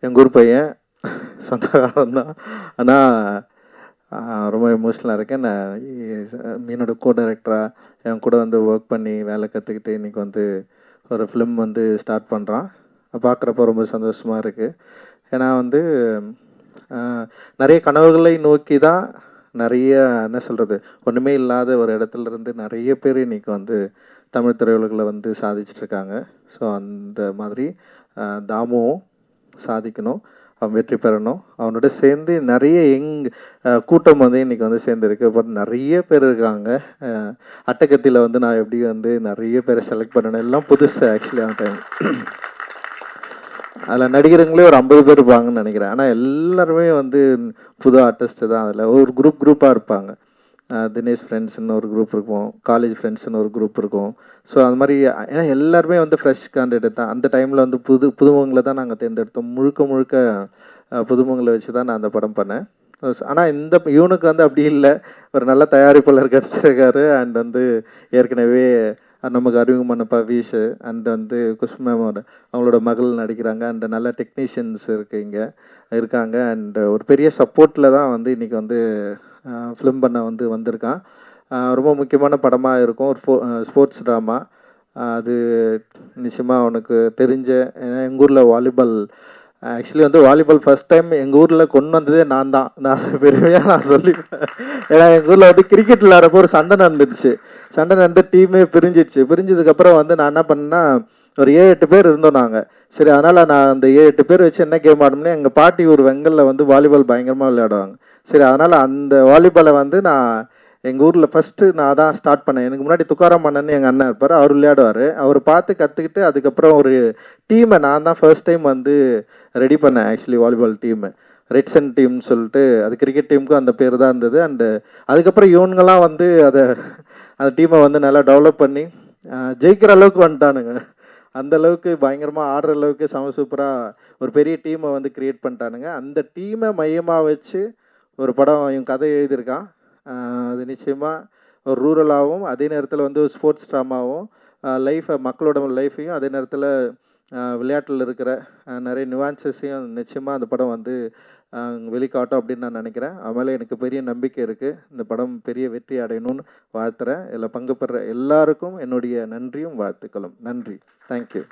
எங்கள் ஊர் பையன், சொந்தக்காரன் தான். ஆனால் ரொம்ப எமோஷ்னலாக இருக்கேன். நான் என்னோடய கோ டைரக்டராக என் கூட வந்து ஒர்க் பண்ணி வேலை கற்றுக்கிட்டு இன்றைக்கி வந்து ஒரு ஃபிலிம் வந்து ஸ்டார்ட் பண்ணுறான். பார்க்குறப்ப ரொம்ப சந்தோஷமாக இருக்குது. ஏன்னா வந்து நிறைய கனவுகளை நோக்கி தான் நிறைய என்ன சொல்கிறது, ஒன்றுமே இல்லாத ஒரு இடத்துல இருந்து நிறைய பேர் இன்றைக்கி வந்து தமிழ் திரையுலகில் வந்து சாதிச்சிட்ருக்காங்க. ஸோ அந்த மாதிரி தாமுவும் சாதிக்கணும், அவன் வெற்றி பெறணும். அவனோட சேர்ந்து நிறைய கூட்டம் வந்து இன்றைக்கி வந்து சேர்ந்துருக்கு. இப்போ நிறைய பேர் இருக்காங்க. அட்டகத்தியில் வந்து நான் எப்படி வந்து நிறைய பேரை செலக்ட் பண்ணணும், எல்லாம் புதுசு ஆக்சுவலி அந்த டைம். அதில் நடிகருங்களே ஒரு 50 பேர் இருப்பாங்கன்னு நினைக்கிறேன். ஆனால் எல்லாருமே வந்து புது ஆர்டிஸ்ட்டு தான். அதில் ஒரு குரூப்பாக இருப்பாங்க. தினேஷ் ஃப்ரெண்ட்ஸ்ன்னு ஒரு குரூப் இருக்கும், காலேஜ் ஃப்ரெண்ட்ஸ்ன்னு ஒரு குரூப் இருக்கும். ஸோ அது மாதிரி ஏன்னா எல்லாருமே வந்து ஃப்ரெஷ் கேண்டிடேட் தான். அந்த டைமில் வந்து புதுமுகங்களை தான் நாங்கள் தேர்ந்தெடுத்தோம். முழுக்க புதுமுகங்களை வச்சு தான் நான் அந்த படம் பண்ணேன். ஆனால் இவனுக்கு வந்து அப்படி இல்லை, ஒரு நல்ல தயாரிப்பாளர் கிடச்சிருக்காரு. அண்ட் வந்து ஏற்கனவே நமக்கு அறிமுகமான பவீஷ் அண்ட் வந்து குஷ்மேமோட அவங்களோட மகள் நடிக்கிறாங்க. அண்ட் நல்ல டெக்னீஷியன்ஸ் இங்கே இருக்காங்க. அண்ட் ஒரு பெரிய சப்போர்ட்டில் தான் வந்து இன்றைக்கி வந்து ஃபிலிம் பண்ண வந்து வந்திருக்கான். ரொம்ப முக்கியமான படமாக இருக்கும். ஒரு ஸ்போர்ட்ஸ் ட்ராமா. அது நிச்சயமாக அவனுக்கு தெரிஞ்ச, ஏன்னா எங்கள் ஊரில் வாலிபால், ஆக்சுவலி வந்து வாலிபால் ஃபஸ்ட் டைம் எங்கள் ஊரில் கொண்டு வந்ததே நான் தான். நான் பெருமையாக நான் சொல்லிப்பேன். ஏன்னா எங்கள் ஊரில் வந்து கிரிக்கெட் விளையாடுறப்போ ஒரு சண்டை நடந்துடுச்சு. சண்டை நடந்து டீமே பிரிஞ்சதுக்கப்புறம் வந்து நான் என்ன பண்ணேன்னா, ஒரு 7-8 பேர் இருந்தோம் நாங்கள். சரி, அதனால் நான் அந்த 7-8 பேர் வச்சு என்ன கேம் ஆடணும்னே, எங்கள் பாட்டி ஒரு வெங்கலில் வந்து வாலிபால் பயங்கரமாக விளையாடுவாங்க. சரி, அதனால் அந்த வாலிபாலை வந்து நான் எங்கள் ஊரில் ஃபஸ்ட்டு நான் தான் ஸ்டார்ட் பண்ணேன். எனக்கு முன்னாடி துக்காராம் அண்ணன் எங்கள் அண்ணன் இருப்பார், அவர் விளையாடுவார். அவர் பார்த்து கற்றுக்கிட்டு அதுக்கப்புறம் ஒரு டீமை நான் தான் ஃபர்ஸ்ட் டைம் வந்து ரெடி பண்ணேன். ஆக்சுவலி வாலிபால் டீமு ரெட்சன் டீம்னு சொல்லிட்டு, அது கிரிக்கெட் டீமுக்கும் அந்த பேர் தான் இருந்தது. அண்டு அதுக்கப்புறம் இவனுங்கெல்லாம் வந்து அந்த டீமை வந்து நல்லா டெவலப் பண்ணி ஜெயிக்கிற அளவுக்கு வந்துட்டானுங்க. அந்த அளவுக்கு பயங்கரமாக ஆடுற அளவுக்கு சூப்பராக ஒரு பெரிய டீமை வந்து க்ரியேட் பண்ணிட்டானுங்க. அந்த டீமை மையமாக வச்சு ஒரு படம் இவன் கதை எழுதியிருக்கான். அது நிச்சயமாக ஒரு ரூரலாகவும் அதே நேரத்தில் வந்து ஒரு ஸ்போர்ட்ஸ் ட்ராமாவும் மக்களோட லைஃப்பையும் அதே நேரத்தில் விளையாட்டில் இருக்கிற நிறைய நியூவான்சஸையும் நிச்சயமாக அந்த படம் வந்து வெளிக்காட்டும் அப்படின்னு நான் நினைக்கிறேன். அதனால் எனக்கு பெரிய நம்பிக்கை இருக்குது. இந்த படம் பெரிய வெற்றி அடையணும்னு வாழ்த்துறேன். இதில் பங்கு பெற எல்லாருக்கும் என்னுடைய நன்றியும் வாழ்த்துக்களும். நன்றி. தேங்க்யூ.